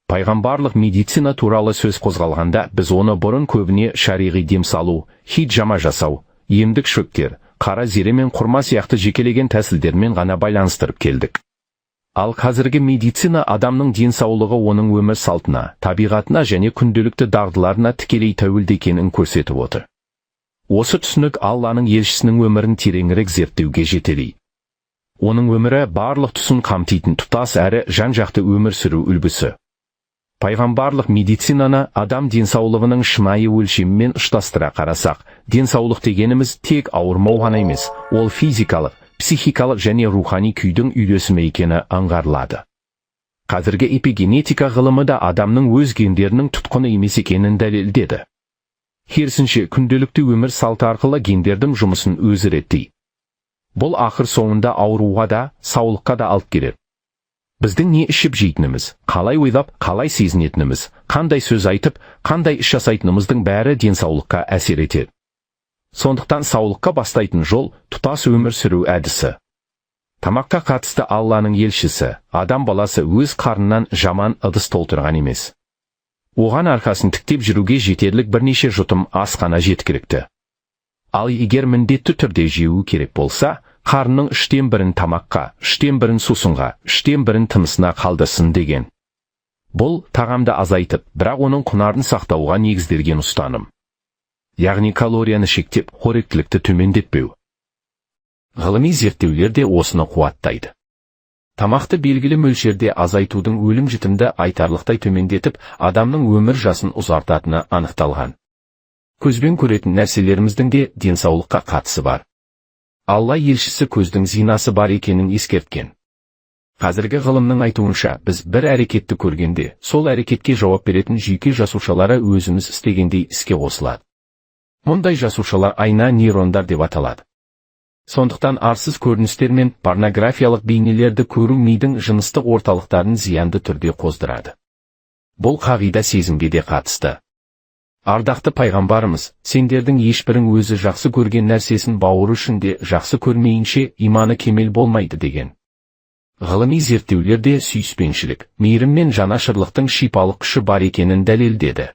Пайғамбарлық медицина туралы сөз қозғалғанда, біз оны бұрын көбіне шариғи дем салу, хиджама жасау, емдік шөптер, қара зере мен құрма сияқты жекелеген тәсілдермен ғана байланыстырып келдік. Ал қазіргі медицина адамның денсаулығы оның өмір салтына, табиғатына және күнделікті дағдыларына тікелей тәуелді екенін көрсетіп отыр. Осы түсінік Алланың елшісінің өмірін тереңірек зерттеуге жетелейді. Оның өмірі барлық тұсын қамтитын тұтас әрі жан-жақты өмір сүру үлгісі. Пайғамбарлық медицинаны адам денсаулығының шынайы өлшемімен ұштастыра қарасақ, денсаулық дегеніміз тек ауырмау ғана емес, ол физикалық, психикалық және рухани күйдің үйлесімі екені аңғарылады. Қазіргі эпигенетика ғылымы да адамның өз гендерінің тұтқыны емес екенін дәлелдеді. Керісінше, күнделікті өмір салты арқылы гендердің жұмысын өзі реттейді. Бұл ақыр соңында ауруға да, саулыққа да алып келеді. Біздің не ішіп жейтініміз, қалай ойлап, қалай сезінетініміз, қандай сөз айтып, қандай іс жасайтынымыздың бәрі денсаулыққа әсер етеді. Сондықтан саулыққа бастайтын жол тұтас өмір сүру әдісі. Тамаққа қатысты Алланың елшісі, адам баласы өз қарнынан жаман ыдыс толтырған емес. Оған арқасын тіктеп жүруге жетерлік бірнеше жұтым ас қана жеткілікті. Ал егер міндетті түрде жеу керек болса, қарынның 1/3 тамаққа, 1/3 сусынға, 1/3 тынысына қалдырсын деген. Бұл тағамды азайтып, бірақ оның құнарын сақтауға негізделген ұстаным. Яғни калорияны шектеп, қоректілікті төмендетпеу. Ғылыми зерттеулер де осыны қуаттайды. Тамақты белгілі мөлшерде азайтудың өлім-жітімді айтарлықтай төмендетіп, адамның өмір жасын ұзартатыны анықталған. Көзбен көретін нәрселеріміздің де денсаулыққа қатысы бар. Алла елшісі көздің зинасы бар екенін ескерткен. Қазіргі ғылымның айтуынша, біз бір әрекетті көргенде, сол әрекетке жауап беретін жүйке жасушалары өзіміз істегендей іске қосылады. Мұндай жасушалар айна нейрондар деп аталады. Сондықтан арсыз көріністер мен порнографиялық бейнелерді көру мидың жыныстық орталықтарын зиянды түрде қоздырады. Бұл қағида сезімге де қатысты. Ардақты пайғамбарымыз, сендердің ешбірің өзі жақсы көрген нәрсесін бауыры үшін де жақсы көрмейінше иманы кемел болмайды деген. Ғылыми зерттеулерде сүйіспеншілік, мейірім мен жанашырлықтың шипалық күші бар екенін дәлелдеді.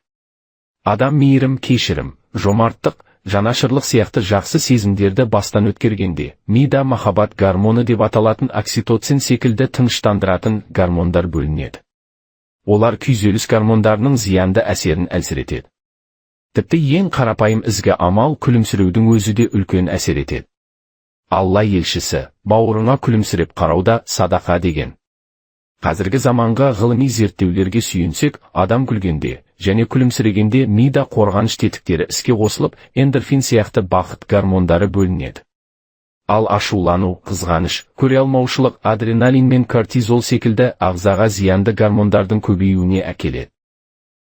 Адам мейірім, кешірім, жомарттық, жанашырлық сияқты жақсы сезімдерді бастан өткергенде, мида махаббат гормоны деп аталатын окситоцин секілді тыныштандыратын гормондар бөлінеді. Олар күйзеліс гормондарының зиянды әсерін әлсіретеді. Тіпті ең қарапайым ізгі амал күлімсіреудің өзі де үлкен әсер етеді. Алла елшісі, бауырыңа күлімсіреп қарауда садақа деген. Қазіргі заманға ғылыми зерттеулерге сүйенсек, адам күлгенде және күлімсірегенде мида қорғаныш тетіктері іске қосылып, эндорфин сияқты бақыт гормондары бөлінеді. Ал ашулану, қызғаныш, көре алмаушылық, адреналин мен кортизол секілді ағзаға зиянды гормондардың көбеюіне әкеледі.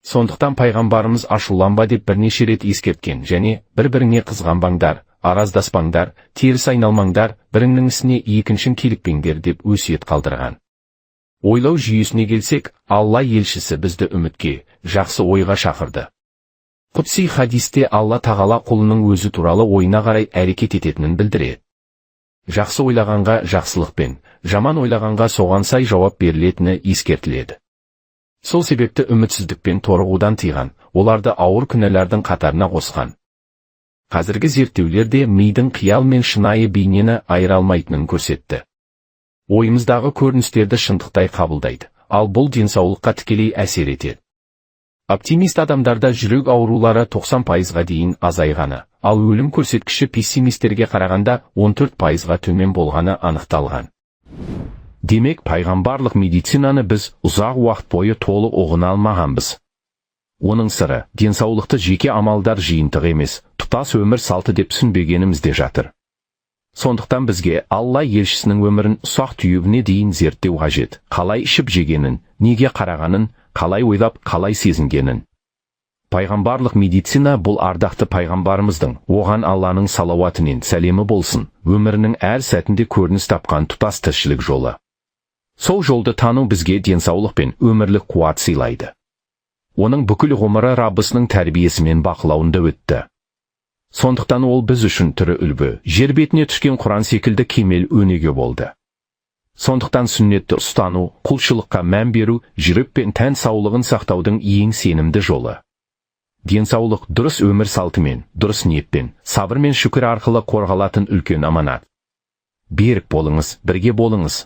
Сондықтан пайғамбарымыз ашуланба деп бірнеше рет ескерткен және бір-біріңе қызғанбаңдар, араздаспаңдар, теріс айналмаңдар, біріңнің ісіне екіншің килікпеңдер деп өсиет қалдырған. Ойлау жүйесіне келсек, Алла елшісі бізді үмітке, жақсы ойға шақырды. Құдси хадисте Алла тағала құлының өзі туралы ойына қарай әрекет ететінін білдіреді. Жақсы ойлағанға жақсылықпен, жаман ойлағанға соған сай жауап берілетіні ескертіледі. Сол себепті үмітсіздікпен торығудан тыйған, оларды ауыр күнәлардың қатарына қосқан. Қазіргі зерттеулерде мидың қиял мен шынайы бейнені айыра алмайтынын көрсетті. Ойымыздағы көріністерді шындықтай қабылдайды, ал бұл денсаулыққа тікелей әсер етеді. Оптимист адамдарда жүрек аурулары 90%-ға дейін азайғаны, ал өлім көрсеткіші пессимистерге қарағанда 14%-ға төмен болғаны анықталған. Демек, пайғамбарлық медицинаны біз ұзақ уақыт бойы толық ұғына алмағанбыз. Оның сыры, денсаулықты жеке амалдар жиынтығы емес, тұтас өмір салты деп түсінбегенімізде жатыр. Сондықтан бізге Алла елшісінің өмірін ұсақ түйегіне дейін зерттеу қажет, қалай ішіп жегенін, неге қарағанын, қалай ойлап, қалай сезінгенін. Пайғамбарлық медицина бұл ардақты пайғамбарымыздың, оған Алланың салауатымен сәлемі болсын, өмірінің әр сәтінде көрініс тапқан тұтас тіршілік жолы. Сол жолды тану бізге денсаулық пен өмірлік қуат сыйлайды. Оның бүкіл ғұмыры Раббысының тәрбиесімен бақылауында өтті. Сондықтан ол біз үшін түрі үлгі, жер бетіне түскен Құран секілді кемел өнеге болды. Сондықтан сүннетті ұстану, құлшылыққа мән беру, жүрек пен тән саулығын сақтаудың ең сенімді жолы. Денсаулық дұрыс өмір салтымен, дұрыс ниетпен, сабыр мен шүкір арқылы қорғалатын үлкен аманат. Берік болыңыз, бірге болыңыз.